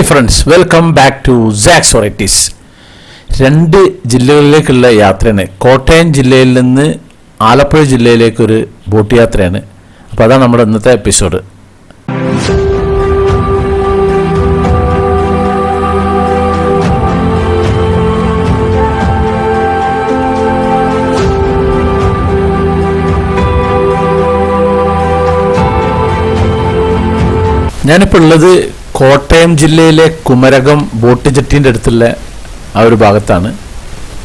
Hi friends, welcome back to സാക്സ് varieties. 2 ജില്ലകളിലേക്കുള്ള യാത്രയാണ്. കോട്ടയം ജില്ലയിൽ നിന്ന് ആലപ്പുഴ ജില്ലയിലേക്കൊരു ബോട്ട് യാത്രയാണ്. അപ്പോൾ അതാണ് നമ്മുടെ ഇന്നത്തെ എപ്പിസോഡ്. ഞാനിപ്പോൾ ഉള്ളത് കോട്ടയം ജില്ലയിലെ കുമരകം ബോട്ട് ജെട്ടീൻ്റെ അടുത്തുള്ള ആ ഒരു ഭാഗത്താണ്.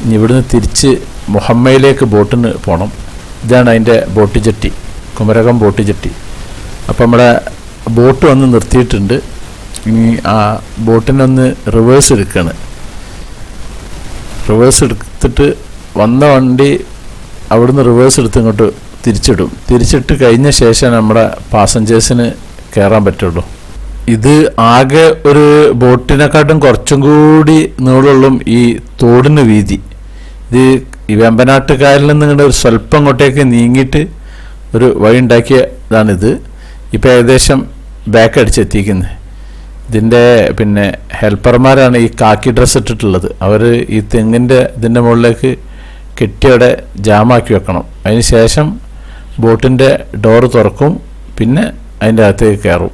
ഇനി ഇവിടുന്ന് തിരിച്ച് മുഹമ്മയിലേക്ക് ബോട്ടിന് പോകണം. ഇതാണ് അതിൻ്റെ boat jetty, Kumarakom boat jetty. അപ്പോൾ നമ്മുടെ ബോട്ട് വന്ന് നിർത്തിയിട്ടുണ്ട്. ഇനി ആ ബോട്ടിനൊന്ന് റിവേഴ്സ് എടുക്കുകയാണ്. റിവേഴ്സ് എടുത്തിട്ട് വന്ന വണ്ടി അവിടുന്ന് റിവേഴ്സ് എടുത്ത് ഇങ്ങോട്ട് തിരിച്ചിടും. തിരിച്ചിട്ട് കഴിഞ്ഞ ശേഷം നമ്മുടെ പാസഞ്ചേഴ്സിന് കയറാൻ പറ്റുള്ളൂ. ഇത് ആകെ ഒരു ബോട്ടിനെക്കാട്ടും കുറച്ചും കൂടി നീളമുള്ള ഈ തോടിന് വീതി. ഇത് ഈ വെമ്പനാട്ടുകായലിൽ നിന്ന് ഇങ്ങനെ ഒരു സ്വല്പം അങ്ങോട്ടേക്ക് നീങ്ങിയിട്ട് ഒരു വഴി ഉണ്ടാക്കിയതാണിത്. ഇപ്പോൾ ഏകദേശം ബാക്ക് അടിച്ചെത്തിക്കുന്നത്. ഇതിൻ്റെ ഹെൽപ്പർമാരാണ് ഈ കാക്കി ഡ്രസ്സ് ഇട്ടിട്ടുള്ളത്. അവർ ഈ തെങ്ങിൻ്റെ ഇതിൻ്റെ മുകളിലേക്ക് കെട്ടിയവിടെ ജാമാക്കി വെക്കണം. അതിന് ശേഷം ബോട്ടിൻ്റെ ഡോറ് തുറക്കും, പിന്നെ അതിൻ്റെ അകത്തേക്ക് കയറും.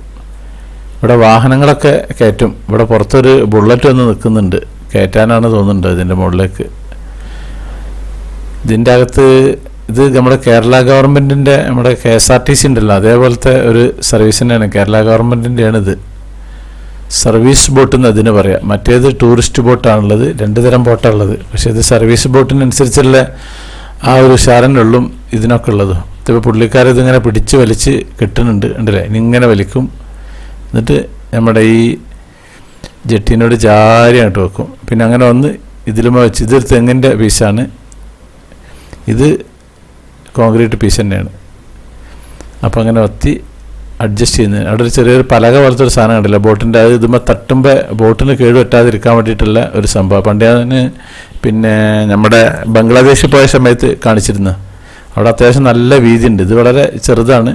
ഇവിടെ വാഹനങ്ങളൊക്കെ കയറ്റും. ഇവിടെ പുറത്തൊരു ബുള്ളറ്റ് വന്ന് നിൽക്കുന്നുണ്ട്, കയറ്റാനാണ് തോന്നുന്നുണ്ട് ഇതിൻ്റെ മുകളിലേക്ക്. ഇതിൻ്റെ അകത്ത് ഇത് നമ്മുടെ കേരള ഗവൺമെൻറ്റിൻ്റെ നമ്മുടെ KSRTC ഉണ്ടല്ലോ, അതേപോലത്തെ ഒരു സർവീസ് തന്നെയാണ്. കേരള ഗവൺമെൻറ്റിൻ്റെയാണ് ഇത്. സർവീസ് ബോട്ട് എന്ന് അതിന് പറയാം. മറ്റേത് ടൂറിസ്റ്റ് ബോട്ടാണുള്ളത്. 2 തരം ബോട്ടാണുള്ളത്. പക്ഷേ ഇത് സർവീസ് ബോട്ടിനനുസരിച്ചുള്ള ആ ഒരു ഉഷാരനുള്ളും ഇതിനൊക്കെ ഉള്ളത്. ഇപ്പോൾ പുള്ളിക്കാരിതിങ്ങനെ പിടിച്ച് വലിച്ച് കെട്ടുന്നുണ്ട്, ഉണ്ടല്ലേ? ഇങ്ങനെ വലിക്കും. എന്നിട്ട് നമ്മുടെ ഈ ജെട്ടീനോട് ചാരിയായിട്ട് വെക്കും. പിന്നെ അങ്ങനെ വന്ന് ഇതിലും വെച്ച്, ഇതൊരു തെങ്ങിൻ്റെ പീസാണ്, ഇത് കോൺക്രീറ്റ് പീസ് തന്നെയാണ്. അപ്പോൾ അങ്ങനെ ഒത്തി അഡ്ജസ്റ്റ് ചെയ്യുന്നത്. അവിടെ ഒരു ചെറിയൊരു പലക പോലത്തെ ഒരു സാധനം കണ്ടില്ല ബോട്ടിൻ്റെ. അത് ഇതുമ്പോൾ തട്ടുമ്പോൾ ബോട്ടിന് കേട് പറ്റാതിരിക്കാൻ വേണ്ടിയിട്ടുള്ള ഒരു സംഭവം. പണ്ടേ അതിന് നമ്മുടെ ബംഗ്ലാദേശിൽ പോയ സമയത്ത് കാണിച്ചിരുന്നു. അവിടെ അത്യാവശ്യം നല്ല വീതിയുണ്ട്. ഇത് വളരെ ചെറുതാണ്.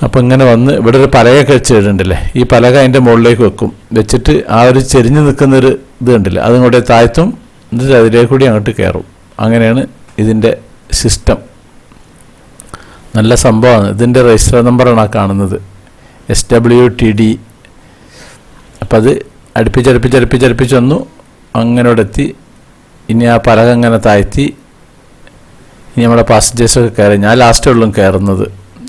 അപ്പോൾ ഇങ്ങനെ വന്ന് ഇവിടെ ഒരു പലകയൊക്കെ വെച്ചിട്ടുണ്ടല്ലേ, ഈ പലക അതിൻ്റെ മുകളിലേക്ക് വെക്കും. വെച്ചിട്ട് ആ ഒരു ചെരിഞ്ഞ് നിൽക്കുന്നൊരു ഇത് കണ്ടില്ല, അതിങ്ങോട്ടേ താഴ്ത്തും. എന്നിട്ട് അതിലേക്ക് കൂടി അങ്ങോട്ട് കയറും. അങ്ങനെയാണ് ഇതിൻ്റെ സിസ്റ്റം. നല്ല സംഭവമാണ്. ഇതിൻ്റെ രജിസ്റ്റർ നമ്പറാണ് ആ കാണുന്നത്, SWTD. അപ്പം അത് അടുപ്പിച്ചടുപ്പിച്ച് വന്നു, അങ്ങനെ ഇവിടെ എത്തി. ഇനി ആ പലക അങ്ങനെ താഴ്ത്തി ഇനി നമ്മുടെ പാസഞ്ചേഴ്സൊക്കെ കയറി. ഞാൻ ലാസ്റ്റേ ഉള്ളൂ കയറുന്നത്.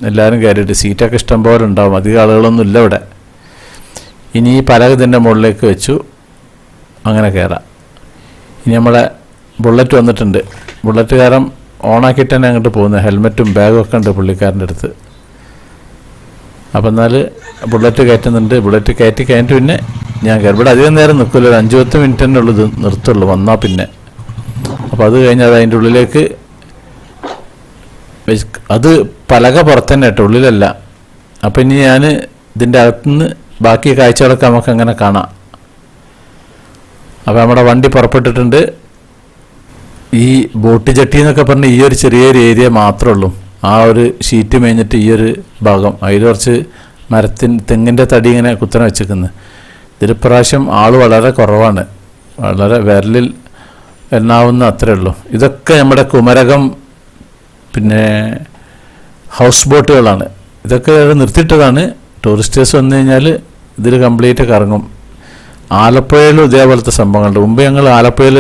എല്ലാവരും കയറിയിട്ട് സീറ്റൊക്കെ ഇഷ്ടം പോലെ ഉണ്ടാവും, അധികം ആളുകളൊന്നും ഇല്ല ഇവിടെ. ഇനി ഈ പലക ഇതിൻ്റെ മുകളിലേക്ക് വെച്ചു, അങ്ങനെ കയറാം. ഇനി നമ്മളെ ബുള്ളറ്റ് വന്നിട്ടുണ്ട്. ബുള്ളറ്റുകാരൻ ഓണാക്കിയിട്ട് തന്നെ അങ്ങോട്ട് പോകുന്നത്. ഹെൽമെറ്റും ബാഗും ഒക്കെ ഉണ്ട് പുള്ളിക്കാരൻ്റെ അടുത്ത്. അപ്പം എന്നാൽ ബുള്ളറ്റ് കയറ്റുന്നുണ്ട്. ബുള്ളറ്റ് കയറ്റി കഴിഞ്ഞിട്ട് പിന്നെ ഞാൻ കയറി. ഇവിടെ അധികം നേരം നിൽക്കില്ല, ഒരു 5-10 മിനിറ്റ് തന്നെ ഉള്ളൂ ഇത് നിർത്തുള്ളൂ വന്നാൽ പിന്നെ. അപ്പോൾ അത് കഴിഞ്ഞാൽ അത് അതിൻ്റെ ഉള്ളിലേക്ക് അത് പലക പുറത്തന്നെ കേട്ടോ, ഉള്ളിലല്ല. അപ്പം ഇനി ഞാൻ ഇതിൻ്റെ അകത്തുനിന്ന് ബാക്കി കാഴ്ചകളൊക്കെ നമുക്ക് അങ്ങനെ കാണാം. അപ്പോൾ നമ്മുടെ വണ്ടി പുറപ്പെട്ടിട്ടുണ്ട്. ഈ ബോട്ട് ജെട്ടി എന്നൊക്കെ പറഞ്ഞാൽ ഈ ഒരു ചെറിയൊരു ഏരിയ മാത്രമേ ഉള്ളൂ. ആ ഒരു ഷീറ്റ് മേഞ്ഞിട്ട് ഈ ഒരു ഭാഗം, അതിൽ കുറച്ച് തെങ്ങിൻ്റെ തടി ഇങ്ങനെ കുത്തനെ വെച്ചിരിക്കുന്നത്. ഇതിൽ പ്രാവശ്യം ആൾ വളരെ കുറവാണ്, വളരെ വിരലിൽ എണ്ണാവുന്ന അത്രേ ഉള്ളൂ. ഇതൊക്കെ നമ്മുടെ കുമരകം ഹൗസ് ബോട്ടുകളാണ്. ഇതൊക്കെ നിർത്തിയിട്ടതാണ്. ടൂറിസ്റ്റേഴ്സ് വന്നു കഴിഞ്ഞാൽ ഇതിൽ കംപ്ലീറ്റ് കറങ്ങും. ആലപ്പുഴയിലും ഇതേപോലത്തെ സംഭവങ്ങളുണ്ട്. മുമ്പ് ഞങ്ങൾ ആലപ്പുഴയിൽ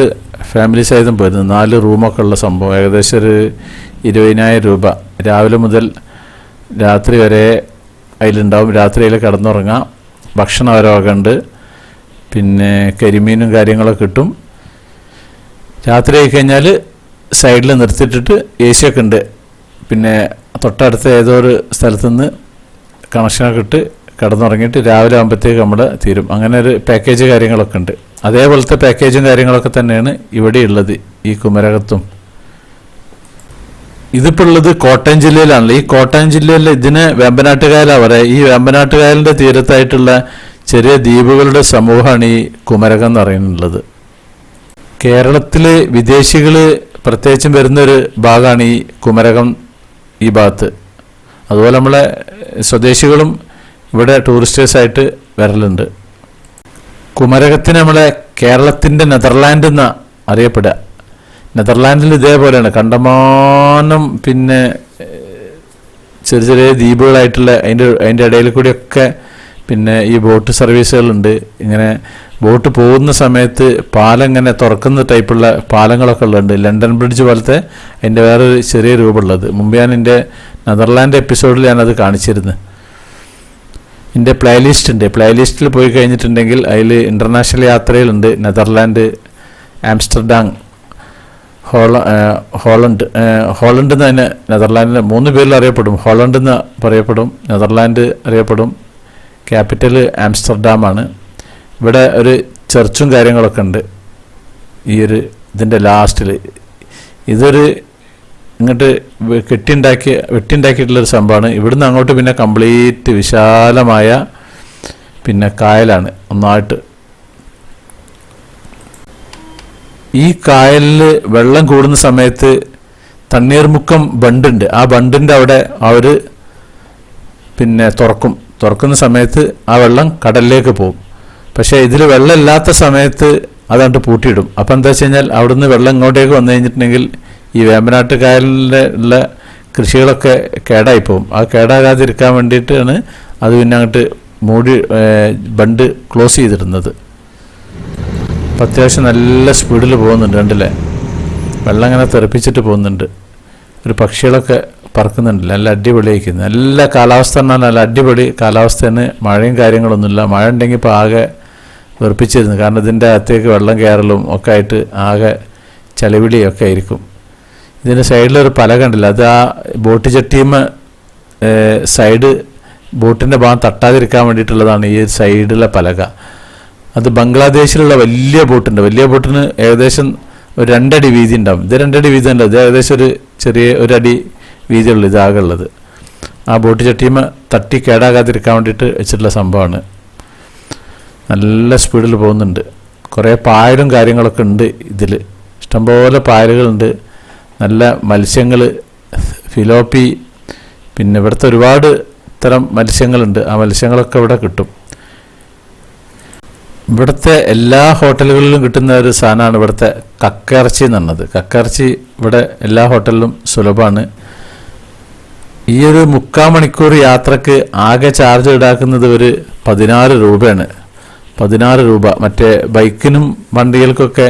ഫാമിലി സഹിതം പോയിരുന്നു. 4 റൂമൊക്കെ ഉള്ള സംഭവം. ഏകദേശം ഒരു 20,000 രൂപ രാവിലെ മുതൽ രാത്രി വരെ അതിലുണ്ടാവും. രാത്രി അതിൽ കിടന്നുറങ്ങാം. ഭക്ഷണം ഓരോക്കെ ഉണ്ട്. പിന്നെ കരിമീനും കാര്യങ്ങളൊക്കെ കിട്ടും. രാത്രി ആയി കഴിഞ്ഞാൽ സൈഡിൽ നിർത്തിയിട്ടിട്ട് AC ഒക്കെ ഉണ്ട്. പിന്നെ തൊട്ടടുത്ത ഏതോ ഒരു സ്ഥലത്തുനിന്ന് കണക്ഷനൊക്കെ ഇട്ട് കിടന്നുറങ്ങിയിട്ട് രാവിലെ ആകുമ്പോഴത്തേക്ക് നമ്മൾ തീരും. അങ്ങനെ ഒരു പാക്കേജ് കാര്യങ്ങളൊക്കെ ഉണ്ട്. അതേപോലത്തെ പാക്കേജും കാര്യങ്ങളൊക്കെ തന്നെയാണ് ഇവിടെ ഉള്ളത് ഈ കുമരകത്തും. ഇതിപ്പോൾ ഉള്ളത് കോട്ടയം ജില്ലയിലാണല്ലോ. ഈ കോട്ടയം ജില്ലയിൽ ഇതിന് വേമ്പനാട്ടുകായലാണ് പറയുക. ഈ വേമ്പനാട്ടുകായലിൻ്റെ തീരത്തായിട്ടുള്ള ചെറിയ ദ്വീപുകളുടെ സമൂഹമാണ് ഈ കുമരകം എന്ന് പറയുന്നുള്ളത്. കേരളത്തിൽ വിദേശികൾ പ്രത്യേകിച്ചും വരുന്നൊരു ഭാഗമാണ് ഈ കുമരകം, ഈ ഭാഗത്ത്. അതുപോലെ നമ്മളെ സ്വദേശികളും ഇവിടെ ടൂറിസ്റ്റേഴ്സായിട്ട് വരലുണ്ട്. കുമരകത്തിന് നമ്മളെ കേരളത്തിൻ്റെ നെതർലാൻഡ് എന്ന അറിയപ്പെടുക. നെതർലാൻഡിൽ ഇതേപോലെയാണ്, കണ്ടമാനം പിന്നെ ചെറിയ ചെറിയ ദ്വീപുകളായിട്ടുള്ള അതിൻ്റെ ഇടയിൽ കൂടിയൊക്കെ പിന്നെ ഈ ബോട്ട് സർവീസുകളുണ്ട്. ഇങ്ങനെ ബോട്ട് പോകുന്ന സമയത്ത് പാലം ഇങ്ങനെ തുറക്കുന്ന ടൈപ്പുള്ള പാലങ്ങളൊക്കെ ഉള്ളുണ്ട്. ലണ്ടൻ ബ്രിഡ്ജ് പോലത്തെ അതിൻ്റെ വേറൊരു ചെറിയ രൂപമുള്ളത്. മുമ്പ് ഞാൻ എൻ്റെ നെതർലാൻഡ് എപ്പിസോഡിൽ ഞാനത് കാണിച്ചിരുന്നു. എൻ്റെ പ്ലേലിസ്റ്റ് ഉണ്ട്. പ്ലേലിസ്റ്റിൽ പോയി കഴിഞ്ഞിട്ടുണ്ടെങ്കിൽ അതിൽ ഇൻ്റർനാഷണൽ യാത്രയിലുണ്ട്. നെതർലാൻഡ്, ആംസ്റ്റർഡാം, ഹോളണ്ട് എന്ന് തന്നെ നെതർലാൻഡിന് 3 പേരിൽ അറിയപ്പെടും. ഹോളണ്ട് എന്ന് പറയപ്പെടും, നെതർലാൻഡ് അറിയപ്പെടും, ക്യാപിറ്റൽ ആംസ്റ്റർഡാമാണ്. ഇവിടെ ഒരു ചർച്ചും കാര്യങ്ങളൊക്കെ ഉണ്ട് ഇതിൻ്റെ ലാസ്റ്റിൽ. ഇതൊരു ഇങ്ങോട്ട് വെട്ടിണ്ടാക്കിയിട്ടുള്ളൊരു സംഭവമാണ്. ഇവിടുന്ന് അങ്ങോട്ട് പിന്നെ കംപ്ലീറ്റ് വിശാലമായ പിന്നെ കായലാണ് ഒന്നായിട്ട്. ഈ കായലിൽ വെള്ളം കൂടുന്ന സമയത്ത് തണ്ണീർമുക്കം ബണ്ടുണ്ട്. ആ ബണ്ടിൻ്റെ അവിടെ അവർ പിന്നെ തുറക്കുന്ന സമയത്ത് ആ വെള്ളം കടലിലേക്ക് പോകും. പക്ഷേ ഇതിൽ വെള്ളമില്ലാത്ത സമയത്ത് അതങ്ങോട്ട് പൂട്ടിയിടും. അപ്പം എന്താ വെച്ച് കഴിഞ്ഞാൽ അവിടുന്ന് വെള്ളം ഇങ്ങോട്ടേക്ക് വന്നു കഴിഞ്ഞിട്ടുണ്ടെങ്കിൽ ഈ വേമ്പനാട്ട് കായലിലെ ഉള്ള കൃഷികളൊക്കെ കേടായിപ്പോവും. ആ കേടാകാതിരിക്കാൻ വേണ്ടിയിട്ടാണ് അത് പിന്നെ അങ്ങോട്ട് ബണ്ട് ക്ലോസ് ചെയ്തിരുന്നത്. അപ്പം അത്യാവശ്യം നല്ല സ്പീഡിൽ പോകുന്നുണ്ട്, കണ്ടില്ലേ? വെള്ളം ഇങ്ങനെ തെറിപ്പിച്ചിട്ട് പോകുന്നുണ്ട്. ഒരു പക്ഷികളൊക്കെ പറക്കുന്നുണ്ടല്ലോ, നല്ല അടിപൊളിയായിരിക്കുന്നു. നല്ല കാലാവസ്ഥ പറഞ്ഞാൽ നല്ല അടിപൊളി കാലാവസ്ഥയാണ്. മഴയും കാര്യങ്ങളൊന്നുമില്ല. മഴ ഉണ്ടെങ്കിൽ ഇപ്പോൾ ആകെ വെറുപ്പിച്ചിരുന്നു. കാരണം ഇതിൻ്റെ അകത്തേക്ക് വെള്ളം കയറലും ഒക്കെ ആയിട്ട് ആകെ ചളിവിളിയൊക്കെ ആയിരിക്കും. ഇതിൻ്റെ സൈഡിലൊരു പലക ഉണ്ടല്ലോ, അത് ആ ബോട്ട് ചട്ടിയുമ്മ സൈഡ് ബോട്ടിൻ്റെ ഭാഗം തട്ടാതിരിക്കാൻ വേണ്ടിയിട്ടുള്ളതാണ് ഈ സൈഡിലെ പലക. അത് ബംഗ്ലാദേശിലുള്ള വലിയ ബോട്ടുണ്ട്. വലിയ ബോട്ടിന് ഏകദേശം ഒരു 2 അടി വീതി ഉണ്ടാവും. ഇത് 2 അടി വീതി ഉണ്ട്. ഇത് ഏകദേശം ഒരു ചെറിയ 1 അടി വീതിയുള്ളൂ ഇതാകെ ഉള്ളത്. ആ ബോട്ട് ചട്ടിയുമ്മ തട്ടി കേടാകാതിരിക്കാൻ വേണ്ടിയിട്ട് വെച്ചിട്ടുള്ള സംഭവമാണ്. നല്ല സ്പീഡിൽ പോകുന്നുണ്ട്. കുറേ പായലും കാര്യങ്ങളൊക്കെ ഉണ്ട് ഇതിൽ. ഇഷ്ടംപോലെ പായലുകളുണ്ട്. നല്ല മത്സ്യങ്ങൾ, ഫിലോപ്പി, പിന്നെ ഇവിടുത്തെ ഒരുപാട് തരം മത്സ്യങ്ങളുണ്ട്. ആ മത്സ്യങ്ങളൊക്കെ ഇവിടെ കിട്ടും. ഇവിടുത്തെ എല്ലാ ഹോട്ടലുകളിലും കിട്ടുന്ന ഒരു സാധനമാണ് ഇവിടുത്തെ കക്കയിറച്ചി എന്ന് പറഞ്ഞത്. കക്കയിറച്ചി ഇവിടെ എല്ലാ ഹോട്ടലിലും സുലഭമാണ്. ഈ ഒരു 3/4 മണിക്കൂർ യാത്രക്ക് ആകെ ചാർജ് ഈടാക്കുന്നത് ഒരു 16 രൂപയാണ്. 16 രൂപ. മറ്റേ ബൈക്കിനും വണ്ടികൾക്കൊക്കെ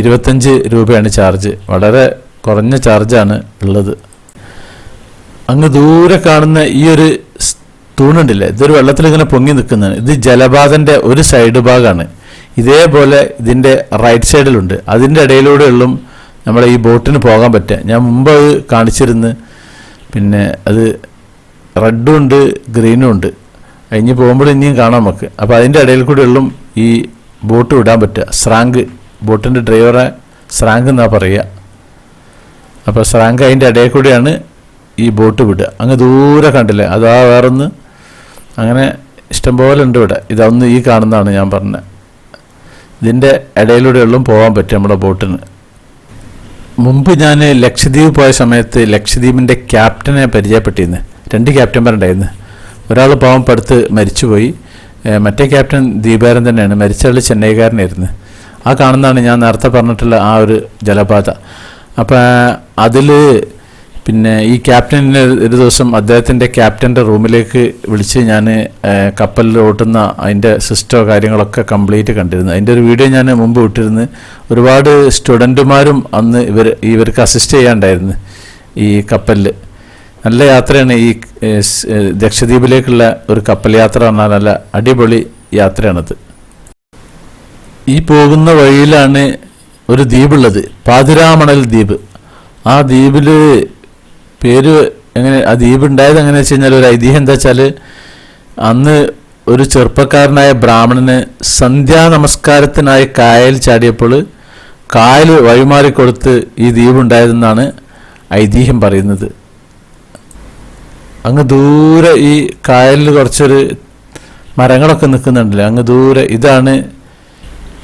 25 രൂപയാണ് ചാർജ്. വളരെ കുറഞ്ഞ ചാർജാണ് ഉള്ളത്. അങ്ങ് ദൂരെ കാണുന്ന ഈ ഒരു തൂണുണ്ടില്ലേ, ഇതൊരു വെള്ളത്തിൽ ഇങ്ങനെ പൊങ്ങി നിൽക്കുന്നതാണ്. ഇത് ജലപാതൻ്റെ ഒരു സൈഡ് ഭാഗമാണ്. ഇതേപോലെ ഇതിൻ്റെ റൈറ്റ് സൈഡിലുണ്ട്. അതിൻ്റെ ഇടയിലൂടെയുള്ള നമ്മളെ ഈ ബോട്ടിന് പോകാൻ പറ്റുക. ഞാൻ മുമ്പ് അത് കാണിച്ചിരുന്നു. പിന്നെ അത് റെഡും ഉണ്ട്, ഗ്രീനും ഉണ്ട്. കഴിഞ്ഞ് പോകുമ്പോൾ ഇനിയും കാണാം നമുക്ക്. അപ്പോൾ അതിൻ്റെ ഇടയിൽ കൂടെയുള്ള ഈ ബോട്ട് വിടാൻ പറ്റുക. സ്രാങ്ക്, ബോട്ടിൻ്റെ ഡ്രൈവറെ സ്രാങ്ക് എന്നാണ് പറയുക. അപ്പോൾ സ്രാങ്ക് അതിൻ്റെ ഇടയിൽ കൂടെയാണ് ഈ ബോട്ട് വിടുക. അങ്ങ് ദൂരെ കണ്ടില്ലേ, അതാ വേറൊന്ന്. അങ്ങനെ ഇഷ്ടംപോലെ ഉണ്ട് ഇവിടെ. ഇതൊന്ന് ഈ കാണുന്നതാണ് ഞാൻ പറഞ്ഞത്. ഇതിൻ്റെ ഇടയിലൂടെയുള്ള പോകാൻ പറ്റും നമ്മുടെ ബോട്ടിന്. മുമ്പ് ഞാൻ ലക്ഷദ്വീപ് പോയ സമയത്ത് ലക്ഷദ്വീപിൻ്റെ ക്യാപ്റ്റനെ പരിചയപ്പെട്ടിരുന്നു. 2 ക്യാപ്റ്റന്മാരുണ്ടായിരുന്നു. ഒരാൾ പാവം പടുത്ത് മരിച്ചുപോയി. മറ്റേ ക്യാപ്റ്റൻ ദീപാരൻ തന്നെയാണ്. മരിച്ച ആൾ ചെന്നൈക്കാരനായിരുന്നു. ആ കാണുന്നതാണ് ഞാൻ നേരത്തെ പറഞ്ഞിട്ടുള്ള ആ ഒരു ജലപാത. അപ്പം അതിൽ പിന്നെ ഈ ക്യാപ്റ്റനെ ഒരു ദിവസം അദ്ദേഹത്തിൻ്റെ ക്യാപ്റ്റൻ്റെ റൂമിലേക്ക് വിളിച്ച് ഞാൻ കപ്പലിൽ ഓട്ടുന്ന അതിൻ്റെ സിസ്റ്റോ കാര്യങ്ങളൊക്കെ കംപ്ലീറ്റ് കണ്ടിരുന്നു. അതിൻ്റെ ഒരു വീഡിയോ ഞാൻ മുമ്പ് വിട്ടിരുന്നു. ഒരുപാട് സ്റ്റുഡൻറ്റുമാരും അന്ന് ഇവർക്ക് അസിസ്റ്റ് ചെയ്യാണ്ടായിരുന്നു ഈ കപ്പലിൽ. നല്ല യാത്രയാണ് ഈ ലക്ഷദ്വീപിലേക്കുള്ള ഒരു കപ്പൽ യാത്ര പറഞ്ഞാൽ നല്ല അടിപൊളി യാത്രയാണത്. ഈ പോകുന്ന വഴിയിലാണ് ഒരു ദ്വീപുള്ളത്, പാതിരാമണൽ ദ്വീപ്. ആ ദ്വീപിൽ പേര് എങ്ങനെ ആ ദ്വീപ് ഉണ്ടായത് എങ്ങനെയാണെന്ന് വെച്ച് കഴിഞ്ഞാൽ ഒരു ഐതിഹ്യം എന്താ വെച്ചാൽ അന്ന് ഒരു ചെറുപ്പക്കാരനായ ബ്രാഹ്മണന് സന്ധ്യാനമസ്കാരത്തിനായി കായൽ ചാടിയപ്പോൾ കായൽ വഴിമാറിക്കൊടുത്ത് ഈ ദ്വീപ് ഉണ്ടായതെന്നാണ് ഐതിഹ്യം പറയുന്നത്. അങ്ങ് ദൂരെ ഈ കായലിൽ കുറച്ചൊരു മരങ്ങളൊക്കെ നിൽക്കുന്നുണ്ടല്ലോ, അങ്ങ് ദൂരെ ഇതാണ്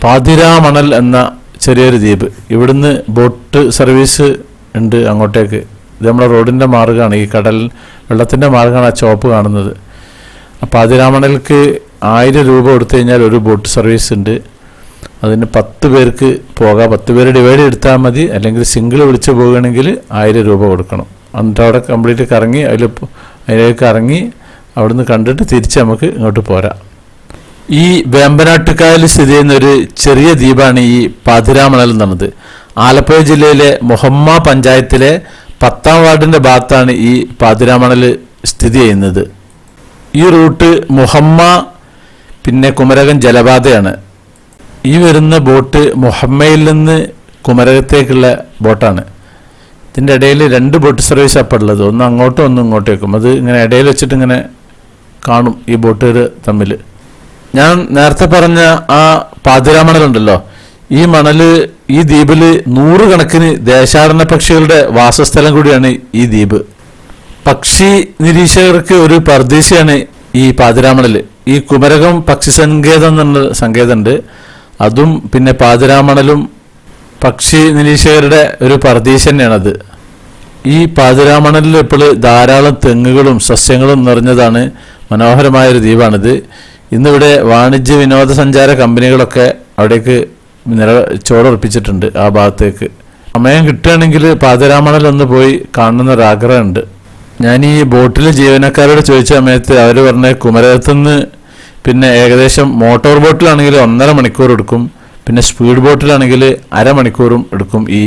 പാതിരാമണൽ എന്ന ചെറിയൊരു ദ്വീപ്. ഇവിടുന്ന് ബോട്ട് സർവീസ് ഉണ്ട് അങ്ങോട്ടേക്ക്. ഇത് നമ്മുടെ റോഡിൻ്റെ മാർഗ്ഗമാണ്. ഈ കടൽ വെള്ളത്തിൻ്റെ മാർഗ്ഗമാണ് ആ ചുവപ്പ് കാണുന്നത്. പാതിരാമണലിലേക്ക് 1000 രൂപ കൊടുത്തു കഴിഞ്ഞാൽ ഒരു ബോട്ട് സർവീസ് ഉണ്ട്. അതിന് 10 പേർക്ക് പോകാം. 10 പേര് ഡിവൈഡ് എടുത്താൽ മതി. അല്ലെങ്കിൽ സിംഗിൾ വിളിച്ച് പോകുകയാണെങ്കിൽ 1000 രൂപ കൊടുക്കണം. എന്നിട്ട് അവിടെ കംപ്ലീറ്റ് കറങ്ങി അതിലേക്ക് ഇറങ്ങി അവിടുന്ന് കണ്ടിട്ട് തിരിച്ച് നമുക്ക് ഇങ്ങോട്ട് പോരാം. ഈ വേമ്പനാട്ടുകായൽ സ്ഥിതി ചെയ്യുന്ന ഒരു ചെറിയ ദ്വീപാണ് ഈ പാതിരാമണൽ എന്ന് പറഞ്ഞത്. ആലപ്പുഴ ജില്ലയിലെ മുഹമ്മ പഞ്ചായത്തിലെ 10ാം വാർഡിൻ്റെ ഭാഗത്താണ് ഈ പാതിരാമണൽ സ്ഥിതി ചെയ്യുന്നത്. ഈ റൂട്ട് മുഹമ്മ പിന്നെ കുമരകം ജലപാതയാണ്. ഈ വരുന്ന ബോട്ട് മുഹമ്മയിൽ നിന്ന് കുമരകത്തേക്കുള്ള ബോട്ടാണ്. ഇതിൻ്റെ ഇടയിൽ 2 ബോട്ട് സർവീസ് അപ്പോൾ ഉള്ളത്. ഒന്ന് അങ്ങോട്ടും ഒന്ന് ഇങ്ങോട്ടേക്കും. അത് ഇങ്ങനെ ഇടയിൽ വെച്ചിട്ട് ഇങ്ങനെ കാണും ഈ ബോട്ടുകാർ തമ്മിൽ. ഞാൻ നേരത്തെ പറഞ്ഞ ആ പാതിരാമണലുണ്ടല്ലോ, ഈ ഈ ദ്വീപിൽ 100 കണക്കിന് ദേശാടന പക്ഷികളുടെ വാസസ്ഥലം കൂടിയാണ് ഈ ദ്വീപ്. പക്ഷി നിരീക്ഷകർക്ക് ഒരു പർദീസയാണ് ഈ പാതിരാമണൽ. ഈ കുമരകം പക്ഷി സങ്കേതം എന്നുള്ള സങ്കേതമുണ്ട്. അതും പിന്നെ പാതിരാമണലും പക്ഷി നിരീക്ഷകരുടെ ഒരു പർദീസ തന്നെയാണത്. ഈ പാതിരാമണലിൽ ഇപ്പോൾ ധാരാളം തെങ്ങുകളും സസ്യങ്ങളും നിറഞ്ഞതാണ്. മനോഹരമായൊരു ദ്വീപാണിത്. ഇന്നിവിടെ വാണിജ്യ വിനോദസഞ്ചാര കമ്പനികളൊക്കെ അവിടേക്ക് ചോടുറപ്പിച്ചിട്ടുണ്ട് ആ ഭാഗത്തേക്ക്. സമയം കിട്ടുകയാണെങ്കിൽ പാതിരാമണൽ ഒന്ന് പോയി കാണണമെന്നൊരാഗ്രഹമുണ്ട്. ഞാൻ ഈ ബോട്ടിലെ ജീവനക്കാരോട് ചോദിച്ച സമയത്ത് അവർ പറഞ്ഞ കുമരകത്തുനിന്ന് പിന്നെ ഏകദേശം മോട്ടോർ ബോട്ടിലാണെങ്കിൽ 1.5 മണിക്കൂർ എടുക്കും. പിന്നെ സ്പീഡ് ബോട്ടിലാണെങ്കിൽ 1/2 മണിക്കൂറും എടുക്കും ഈ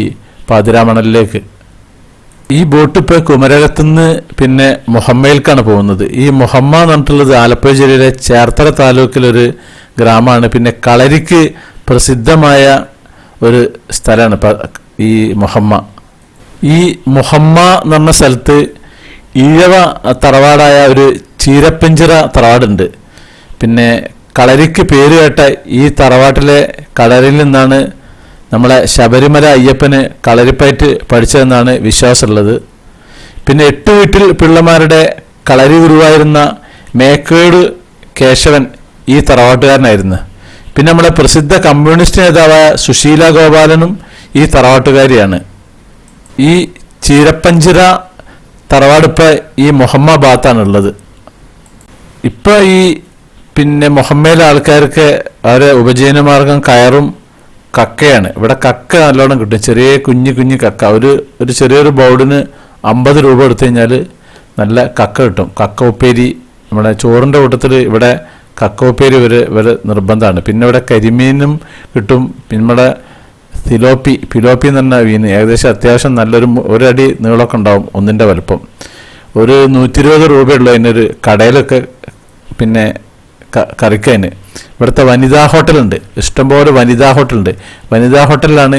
പാതിരാമണലിലേക്ക്. ഈ ബോട്ട് ഇപ്പോൾ കുമരകത്തുനിന്ന് പിന്നെ മുഹമ്മയിലേക്കാണ് പോകുന്നത്. ഈ മുഹമ്മ എന്ന് പറഞ്ഞിട്ടുള്ളത് ആലപ്പുഴ ജില്ലയിലെ ചേർത്തല താലൂക്കിലൊരു ഗ്രാമമാണ്. പിന്നെ കളരിക്ക് പ്രസിദ്ധമായ ഒരു സ്ഥലമാണ് ഈ മുഹമ്മ. ഈ മുഹമ്മ എന്ന് പറഞ്ഞ സ്ഥലത്ത് ഈഴവ തറവാടായ ഒരു ചീരപ്പഞ്ചിറ തറവാടുണ്ട്. പിന്നെ കളരിക്ക് പേര് കേട്ട ഈ തറവാട്ടിലെ കളരിയിൽ നിന്നാണ് നമ്മളെ ശബരിമല അയ്യപ്പന് കളരിപ്പയറ്റ് പഠിച്ചതെന്നാണ് വിശ്വാസമുള്ളത്. പിന്നെ 8 വീട്ടിൽ പിള്ളമാരുടെ കളരി ഗുരുവായിരുന്ന മേക്കേട് കേശവൻ ഈ തറവാട്ടുകാരനായിരുന്നു. പിന്നെ നമ്മുടെ പ്രസിദ്ധ കമ്മ്യൂണിസ്റ്റ് നേതാവായ സുശീല ഗോപാലനും ഈ തറവാട്ടുകാരിയാണ്. ഈ ചീരപ്പഞ്ചിറ തറവാട് ഇപ്പം ഈ മുഹമ്മ ഭാഗത്താണുള്ളത്. ഇപ്പം ഈ പിന്നെ മുഹമ്മയിലെ ആൾക്കാർക്ക് അവരെ ഉപജീവനമാർഗം കയറും കക്കയാണ്. ഇവിടെ കക്ക നല്ലോണം കിട്ടും. ചെറിയ കുഞ്ഞു കക്ക. ഒരു ചെറിയൊരു ബൗഡിന് 50 രൂപ എടുത്തു കഴിഞ്ഞാൽ നല്ല കക്ക കിട്ടും. കക്ക ഉപ്പേരി നമ്മുടെ ചോറിൻ്റെ കൂട്ടത്തിൽ ഇവിടെ കക്ക ഉപ്പേരി ഇവര് നിർബന്ധമാണ്. പിന്നെ ഇവിടെ കരിമീനും കിട്ടും. പിന്നെ നമ്മുടെ പിലോപ്പി എന്ന് പറഞ്ഞ മീൻ ഏകദേശം അത്യാവശ്യം ഒരു അടി നീളമൊക്കെ ഉണ്ടാവും. ഒന്നിൻ്റെ വലുപ്പം. ഒരു 120 രൂപയുള്ളൂ അതിനൊരു കടയിലൊക്കെ പിന്നെ കറിക്കതിന്. ഇവിടുത്തെ വനിതാ ഹോട്ടലുണ്ട്. ഇഷ്ടംപോലെ വനിതാ ഹോട്ടലുണ്ട്. വനിതാ ഹോട്ടലിലാണ്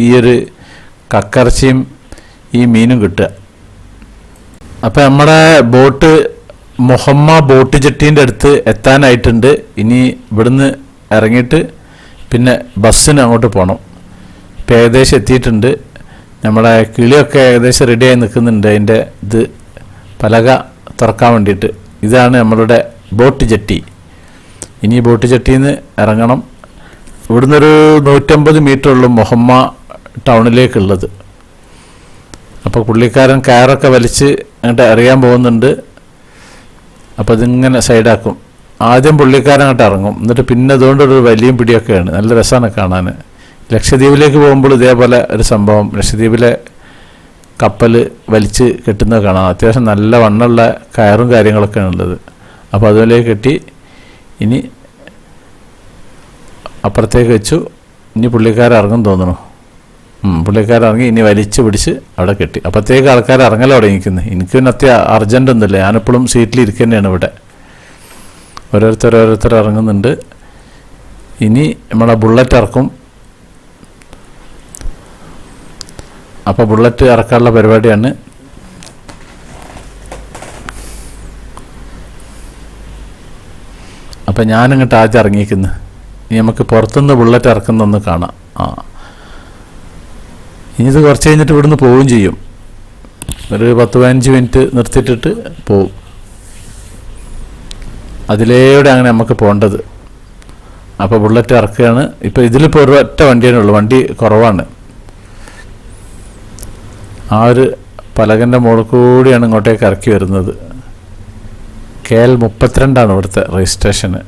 ഈ ഒരു കക്കറച്ചിയും ഈ മീനും കിട്ടുക. അപ്പം നമ്മുടെ ബോട്ട് മുഹമ്മ ബോട്ട് ജെട്ടീൻ്റെ അടുത്ത് എത്താനായിട്ടുണ്ട്. ഇനി ഇവിടുന്ന് ഇറങ്ങിയിട്ട് പിന്നെ ബസ്സിന് അങ്ങോട്ട് പോകണം. ഇപ്പം ഏകദേശം എത്തിയിട്ടുണ്ട്. നമ്മളെ കിളിയൊക്കെ ഏകദേശം റെഡിയായി നിൽക്കുന്നുണ്ട്. അതിൻ്റെ പലക തുറക്കാൻ വേണ്ടിയിട്ട്. ഇതാണ് നമ്മളുടെ ബോട്ട് ജെട്ടി. ഇനി ബോട്ട് ജെട്ടിയിൽ നിന്ന് ഇറങ്ങണം. ഇവിടുന്നൊരു 150 മീറ്റർ ഉള്ളൂ മുഹമ്മ ടൗണിലേക്കുള്ളത്. അപ്പോൾ പുള്ളിക്കാരൻ കയറൊക്കെ വലിച്ച് അങ്ങോട്ട് അറിയാൻ പോകുന്നുണ്ട്. അപ്പോൾ അതിങ്ങനെ സൈഡാക്കും. ആദ്യം പുള്ളിക്കാരൻ അങ്ങോട്ട് ഇറങ്ങും. എന്നിട്ട് പിന്നെ അതുകൊണ്ടൊരു വലിയ പിടിയൊക്കെയാണ്. നല്ല രസമാണ് കാണാൻ. ലക്ഷദ്വീപിലേക്ക് പോകുമ്പോൾ ഇതേപോലെ ഒരു സംഭവം. ലക്ഷദ്വീപിലെ കപ്പൽ വലിച്ച് കെട്ടുന്നത് കാണാം. അത്യാവശ്യം നല്ല വണ്ണമുള്ള കയറും കാര്യങ്ങളൊക്കെയാണ് ഉള്ളത്. അപ്പോൾ അതുപോലെ കെട്ടി ഇനി അപ്പുറത്തേക്ക് വെച്ചു. ഇനി പുള്ളിക്കാരൻ ഇറങ്ങും തോന്നണു. പുള്ളിക്കാരൻ ഇറങ്ങി ഇനി വലിച്ച് പിടിച്ച് അവിടെ കെട്ടി. അപ്പോഴത്തേക്ക് ആൾക്കാർ ഇറങ്ങല തുടങ്ങിക്കുന്നത്. എനിക്ക് പിന്നെ അർജൻറ്റ് ഒന്നുമില്ല. ഞാനെപ്പോഴും സീറ്റിൽ ഇരിക്കുന്നതാണ് ഇവിടെ. ഓരോരുത്തർ ഇറങ്ങുന്നുണ്ട്. ഇനി നമ്മളെ ബുള്ളറ്റ് ഇറക്കും. അപ്പോൾ ബുള്ളറ്റ് ഇറക്കാനുള്ള പരിപാടിയാണ്. അപ്പം ഞാനിങ്ങോട്ട് ആദ്യം ഇറങ്ങിയിരിക്കുന്നു. ഇനി നമുക്ക് പുറത്തുനിന്ന് ബുള്ളറ്റ് ഇറക്കുന്നൊന്ന് കാണാം. ഇനി ഇത് കുറച്ച് കഴിഞ്ഞിട്ട് ഇവിടുന്ന് പോവുകയും ചെയ്യും. ഒരു 10-15 മിനിറ്റ് നിർത്തിയിട്ടിട്ട് പോവും. അതിലൂടെ അങ്ങനെ നമുക്ക് പോകേണ്ടത്. അപ്പോൾ ബുള്ളറ്റ് ഇറക്കുകയാണ്. ഇപ്പോൾ ഇതിലിപ്പോൾ ഒരൊറ്റ വണ്ടിയേ ഉള്ളൂ. വണ്ടി കുറവാണ്. ആ ഒരു പലകൻ്റെ മുകളിൽ കൂടിയാണ് ഇങ്ങോട്ടേക്ക് ഇറക്കി വരുന്നത്. KL 32 ഇവിടുത്തെ രജിസ്ട്രേഷന്.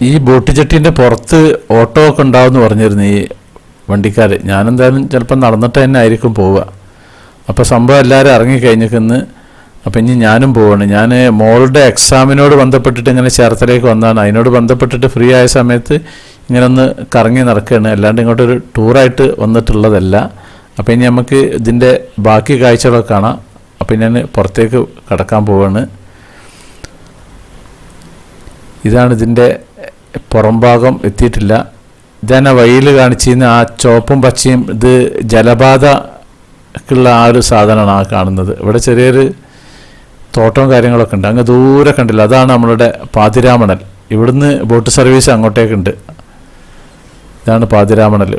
ഈ ബോട്ട് ജെട്ടിൻ്റെ പുറത്ത് ഓട്ടോ ഒക്കെ ഉണ്ടാവുമെന്ന് പറഞ്ഞിരുന്നു ഈ വണ്ടിക്കാർ. ഞാനെന്തായാലും ചിലപ്പോൾ നടന്നിട്ട് തന്നെ ആയിരിക്കും പോവുക. അപ്പോൾ സംഭവം എല്ലാവരും ഇറങ്ങിക്കഴിഞ്ഞിരിക്കുന്നു. അപ്പം ഇനി ഞാനും പോവാണ്. ഞാൻ മോളുടെ എക്സാമിനോട് ബന്ധപ്പെട്ടിട്ട് ഇങ്ങനെ ചേർത്തലേക്ക് വന്നതാണ്. അതിനോട് ബന്ധപ്പെട്ടിട്ട് ഫ്രീ ആയ സമയത്ത് ഇങ്ങനെ ഒന്ന് കറങ്ങി നടക്കുകയാണ്, അല്ലാണ്ട് ഇങ്ങോട്ടൊരു ടൂറായിട്ട് വന്നിട്ടുള്ളതല്ല. അപ്പം ഇനി നമുക്ക് ഇതിൻ്റെ ബാക്കി കാഴ്ചകളൊക്കെ കാണാം. അപ്പം ഞാൻ പുറത്തേക്ക് കടക്കാൻ പോവാണ്. ഇതാണ് ഇതിൻ്റെ പുറംഭാഗം, എത്തിയിട്ടില്ല. ഇതാണ് വഴിയിൽ കാണിച്ചിരുന്ന ആ ചുവപ്പും പച്ചയും, ഇത് ജലപാതക്കുള്ള ആ ഒരു സാധനമാണ് ആ കാണുന്നത്. ഇവിടെ ചെറിയൊരു തോട്ടവും കാര്യങ്ങളൊക്കെ ഉണ്ട്. അങ്ങ് ദൂരെ കണ്ടില്ല, അതാണ് നമ്മളുടെ പാതിരാമണൽ. ഇവിടുന്ന് ബോട്ട് സർവീസ് അങ്ങോട്ടേക്കുണ്ട്. ഇതാണ് പാതിരാമണൽ.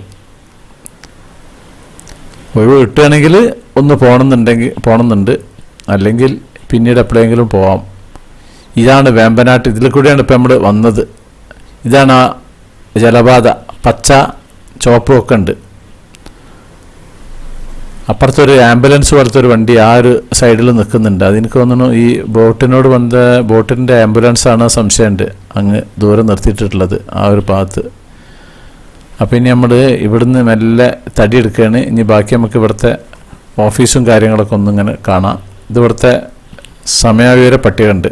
ഒഴിവ് കിട്ടുകയാണെങ്കിൽ ഒന്ന് പോകണമെന്നുണ്ട്, അല്ലെങ്കിൽ പിന്നീട് എപ്പോഴെങ്കിലും പോവാം. ഇതാണ് വേമ്പനാട്ട്, ഇതിൽ കൂടെയാണ് ഇപ്പം നമ്മൾ വന്നത്. ഇതാണ് ആ ജലപാത, പച്ച ചുവപ്പും ഒക്കെ ഉണ്ട്. അപ്പുറത്തൊരു ആംബുലൻസ് പോലത്തെ ഒരു വണ്ടി ആ ഒരു സൈഡിൽ നിൽക്കുന്നുണ്ട്. അതെനിക്ക് തോന്നുന്നു ഈ ബോട്ടിൻ്റെ ആംബുലൻസാണ് സംശയമുണ്ട്, അങ്ങ് ദൂരെ നിർത്തിയിട്ടുള്ളത് ആ ഒരു ഭാഗത്ത്. അപ്പം ഇനി നമ്മൾ ഇവിടുന്ന് മെല്ലെ തടി എടുക്കുകയാണ്. ഇനി ബാക്കി നമുക്ക് ഇവിടുത്തെ ഓഫീസും കാര്യങ്ങളൊക്കെ ഒന്നിങ്ങനെ കാണാം. ഇതിവിടുത്തെ സമയവിവര പട്ടിക ഉണ്ട്,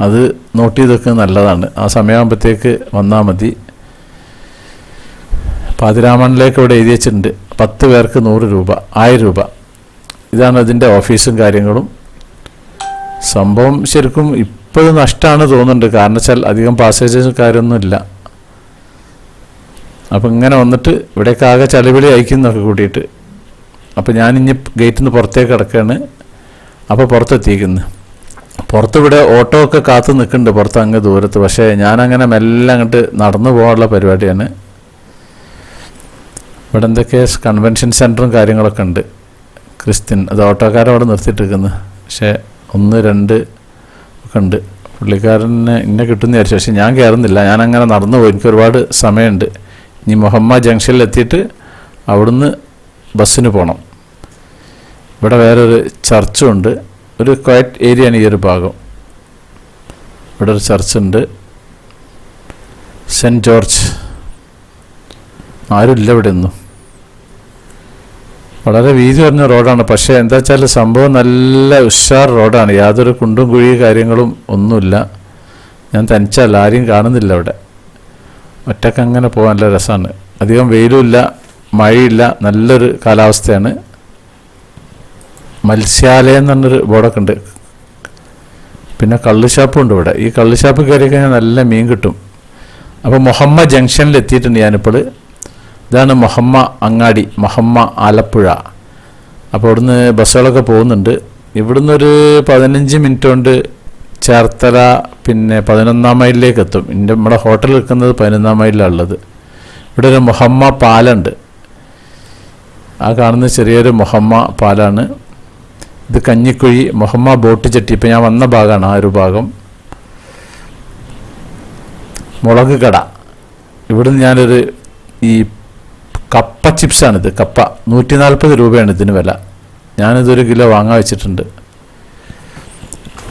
അത് നോട്ട് ചെയ്ത് വെക്കുന്നത് നല്ലതാണ്. ആ സമയമാകുമ്പോഴത്തേക്ക് വന്നാൽ മതി. പാതിരാമണിലേക്ക് ഇവിടെ എഴുതി വെച്ചിട്ടുണ്ട് 10 പേർക്ക് 100 രൂപ, 1000 രൂപ. ഇതാണ് അതിൻ്റെ ഓഫീസും കാര്യങ്ങളും. സംഭവം ശരിക്കും ഇപ്പോഴും നഷ്ടമാണ് തോന്നുന്നുണ്ട്, കാരണം വെച്ചാൽ അധികം പാസേജസ് കാര്യമൊന്നുമില്ല. അപ്പം ഇങ്ങനെ വന്നിട്ട് ഇവിടേക്ക് ആകെ ചളിവിളി അയക്കുന്നൊക്കെ കൂട്ടിയിട്ട്. അപ്പോൾ ഞാനിഞ്ഞ് ഗേറ്റിൽ നിന്ന് പുറത്തേക്ക് കിടക്കുകയാണ്. അപ്പോൾ പുറത്തെത്തിക്കുന്നു. പുറത്ത് ഇവിടെ ഓട്ടോ ഒക്കെ കാത്തു നിൽക്കുന്നുണ്ട് പുറത്ത് അങ്ങ് ദൂരത്ത്. പക്ഷേ ഞാനങ്ങനെ മെല്ലെ അങ്ങോട്ട് നടന്നു പോകാനുള്ള പരിപാടിയാണ്. ഇവിടെ എന്തൊക്കെ കൺവെൻഷൻ സെൻറ്ററും കാര്യങ്ങളൊക്കെ ഉണ്ട്. ക്രിസ്ത്യൻ, അത് ഓട്ടോക്കാരവിടെ നിർത്തിയിട്ടിരിക്കുന്നത്. പക്ഷേ 1, 2 ഒക്കെ ഉണ്ട്. പുള്ളിക്കാരനെ ഇന്നെ കിട്ടുമെന്ന് വിചാരിച്ചു. പക്ഷേ ഞാൻ കയറുന്നില്ല, ഞാനങ്ങനെ നടന്നു പോയി. എനിക്ക് ഒരുപാട് സമയമുണ്ട്. ഇനി മുഹമ്മദ് ജംഗ്ഷനിൽ എത്തിയിട്ട് അവിടുന്ന് ബസ്സിന് പോകണം. ഇവിടെ വേറൊരു ചർച്ചും ഉണ്ട്. ഒരു ക്വയറ്റ് ഏരിയയാണ് ഈ ഒരു ഭാഗം. ഇവിടെ ഒരു ചർച്ചുണ്ട്, സെൻറ്റ് ജോർജ്. ആരുമില്ല ഇവിടെ ഒന്നും. വളരെ വീതി കുറഞ്ഞ റോഡാണ്. പക്ഷേ എന്താ വെച്ചാൽ സംഭവം നല്ല ഉഷാർ റോഡാണ്. യാതൊരു കുണ്ടും കുഴി കാര്യങ്ങളും ഒന്നുമില്ല. ഞാൻ തനിച്ചല്ല, ആരെയും കാണുന്നില്ല ഇവിടെ. ഒറ്റക്ക് അങ്ങനെ പോകാൻ നല്ല രസമാണ്. അധികം വെയിലുമില്ല, മഴയില്ല, നല്ലൊരു കാലാവസ്ഥയാണ്. മത്സ്യാലയം എന്ന് പറഞ്ഞൊരു ബോർഡൊക്കെ ഉണ്ട്. പിന്നെ കള്ളുഷാപ്പും ഉണ്ട് ഇവിടെ. ഈ കള്ളുഷാപ്പ് കയറി കഴിഞ്ഞാൽ നല്ല മീൻ കിട്ടും. അപ്പോൾ മുഹമ്മ ജംഗ്ഷനിൽ എത്തിയിട്ടുണ്ട് ഞാനിപ്പോൾ. ഇതാണ് മുഹമ്മ അങ്ങാടി, മുഹമ്മ ആലപ്പുഴ. അപ്പോൾ ഇവിടുന്ന് ബസ്സുകളൊക്കെ പോകുന്നുണ്ട്. ഇവിടുന്ന് ഒരു 15 മിനിറ്റ് കൊണ്ട് ചേർത്തല, പിന്നെ 11-ാം മൈലിലേക്ക് എത്തും. നമ്മുടെ ഹോട്ടൽ നിൽക്കുന്നത് 11-ാം മൈലിലാണ് ഉള്ളത്. ഇവിടെ ഒരു മുഹമ്മ പാലുണ്ട്. ആ കാണുന്ന ചെറിയൊരു മുഹമ്മ പാലാണ്. ഇത് കഞ്ഞിക്കുഴി, മുഹമ്മ ബോട്ട് ജെട്ടി. ഇപ്പം ഞാൻ വന്ന ഭാഗമാണ് ആ ഒരു ഭാഗം. മുളക് കട. ഇവിടുന്ന് ഞാനൊരു ഈ കപ്പ ചിപ്സാണിത്. കപ്പ 140 രൂപയാണ് ഇതിന് വില. ഞാനിതൊരു കിലോ വാങ്ങാൻ വെച്ചിട്ടുണ്ട്.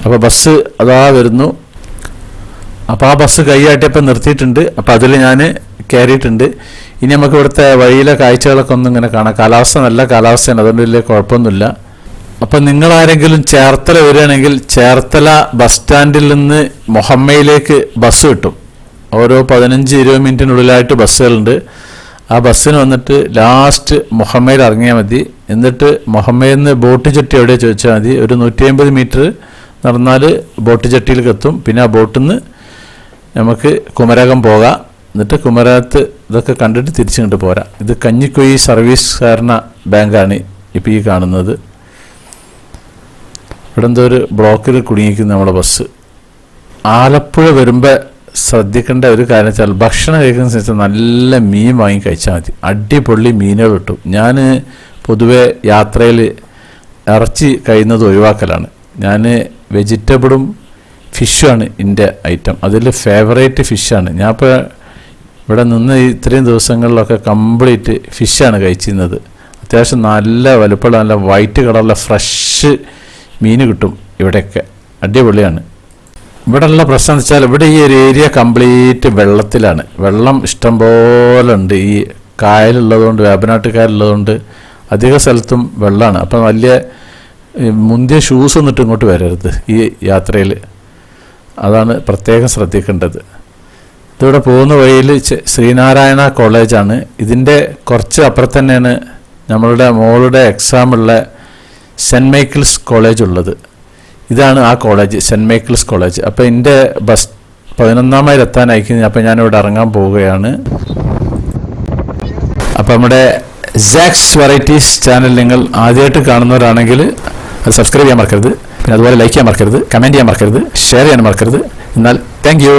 അപ്പോൾ ബസ് അതാ വരുന്നു. അപ്പോൾ ആ ബസ് കൈയാട്ടിയപ്പോൾ നിർത്തിയിട്ടുണ്ട്. അപ്പോൾ അതിൽ ഞാൻ കയറിയിട്ടുണ്ട്. ഇനി നമുക്ക് ഇവിടുത്തെ വഴിയിലെ കാഴ്ചകളൊക്കെ ഒന്നും ഇങ്ങനെ കാണാം. കാലാവസ്ഥ നല്ല കാലാവസ്ഥയാണ്, അതുകൊണ്ട് വലിയ കുഴപ്പമൊന്നുമില്ല. അപ്പം നിങ്ങളാരെങ്കിലും ചേർത്തല വരികയാണെങ്കിൽ ചേർത്തല ബസ് സ്റ്റാൻഡിൽ നിന്ന് മുഹമ്മയിലേക്ക് ബസ് കിട്ടും. ഓരോ 15-20 മിനിറ്റിനുള്ളിലായിട്ട് ബസ്സുകളുണ്ട്. ആ ബസ്സിന് വന്നിട്ട് ലാസ്റ്റ് മുഹമ്മയിൽ ഇറങ്ങിയാൽ മതി. എന്നിട്ട് മുഹമ്മയിൽ നിന്ന് ബോട്ട് ജെട്ടി എവിടെ ചോദിച്ചാൽ മതി. ഒരു 150 മീറ്റർ നടന്നാൽ ബോട്ട് ജെട്ടിയിലേക്ക് എത്തും. പിന്നെ ആ ബോട്ടിൽ നിന്ന് നമുക്ക് കുമരകം പോകാം. എന്നിട്ട് കുമരകത്ത് ഇതൊക്കെ കണ്ടിട്ട് തിരിച്ചിങ്ങോട്ട് പോരാം. ഇത് കഞ്ഞിക്കുഴി സർവീസ് സഹകരണ ബാങ്കാണ് ഇപ്പോൾ ഈ കാണുന്നത്. ഇവിടെ എന്തോ ഒരു ബ്ലോക്കിൽ കുടുങ്ങിയിരിക്കുന്നു നമ്മളെ ബസ്. ആലപ്പുഴ വരുമ്പോൾ ശ്രദ്ധിക്കേണ്ട ഒരു കാര്യം വെച്ചാൽ ഭക്ഷണം കഴിക്കുന്ന ശേഷം നല്ല മീൻ വാങ്ങി കഴിച്ചാൽ മതി. അടിപൊളി മീനുകൾ കിട്ടും. ഞാൻ പൊതുവെ യാത്രയിൽ ഇറച്ചി കഴിയുന്നത് ഒഴിവാക്കലാണ്. ഞാൻ വെജിറ്റബിളും ഫിഷുമാണ് എൻ്റെ ഐറ്റം. അതിൽ ഫേവറേറ്റ് ഫിഷാണ്. ഞാൻ ഇപ്പോൾ ഇവിടെ നിന്ന് ഇത്രയും ദിവസങ്ങളിലൊക്കെ കംപ്ലീറ്റ് ഫിഷാണ് കഴിച്ചിരുന്നത്. അത്യാവശ്യം നല്ല വലുപ്പമുള്ള നല്ല വൈറ്റ് കളറുള്ള ഫ്രഷ് മീൻ കിട്ടും ഇവിടെയൊക്കെ. അടിപൊളിയാണ്. ഇവിടെ ഉള്ള പ്രശ്നം എന്ന് വെച്ചാൽ ഇവിടെ ഈ ഒരു ഏരിയ കംപ്ലീറ്റ് വെള്ളത്തിലാണ്. വെള്ളം ഇഷ്ടം പോലെ ഉണ്ട്. ഈ കായലുള്ളതുകൊണ്ട്, വേമ്പനാട്ട് കായലുള്ളതുകൊണ്ട് അധിക സ്ഥലത്തും വെള്ളമാണ്. അപ്പം വലിയ മുന്തിയ ഷൂസ് ഒന്നിട്ട് ഇങ്ങോട്ട് വരരുത് ഈ യാത്രയിൽ. അതാണ് പ്രത്യേകം ശ്രദ്ധിക്കേണ്ടത്. ഇതിവിടെ പോകുന്ന വഴിയിൽ ശ്രീനാരായണ കോളേജാണ്. ഇതിൻ്റെ കുറച്ച് അപ്പുറത്ത് തന്നെയാണ് നമ്മളുടെ മോളുടെ എക്സാമുള്ള സെൻറ്റ് മൈക്കിൾസ് കോളേജ് ഉള്ളത്. ഇതാണ് ആ കോളേജ്, സെൻറ്റ് മൈക്കിൾസ് കോളേജ്. അപ്പോൾ എൻ്റെ ബസ് 11 മൈൽ എത്താനായിരിക്കും. അപ്പോൾ ഞാനിവിടെ ഇറങ്ങാൻ പോവുകയാണ്. അപ്പോൾ നമ്മുടെ സാക്സ് വെറൈറ്റീസ് ചാനൽ നിങ്ങൾ ആദ്യമായിട്ട് കാണുന്നവരാണെങ്കിൽ അത് സബ്സ്ക്രൈബ് ചെയ്യാൻ മറക്കരുത്. പിന്നെ അതുപോലെ ലൈക്ക് ചെയ്യാൻ മറക്കരുത്, കമൻറ്റ് ചെയ്യാൻ മറക്കരുത്, ഷെയർ ചെയ്യാൻ മറക്കരുത്. എന്നാൽ താങ്ക് യു.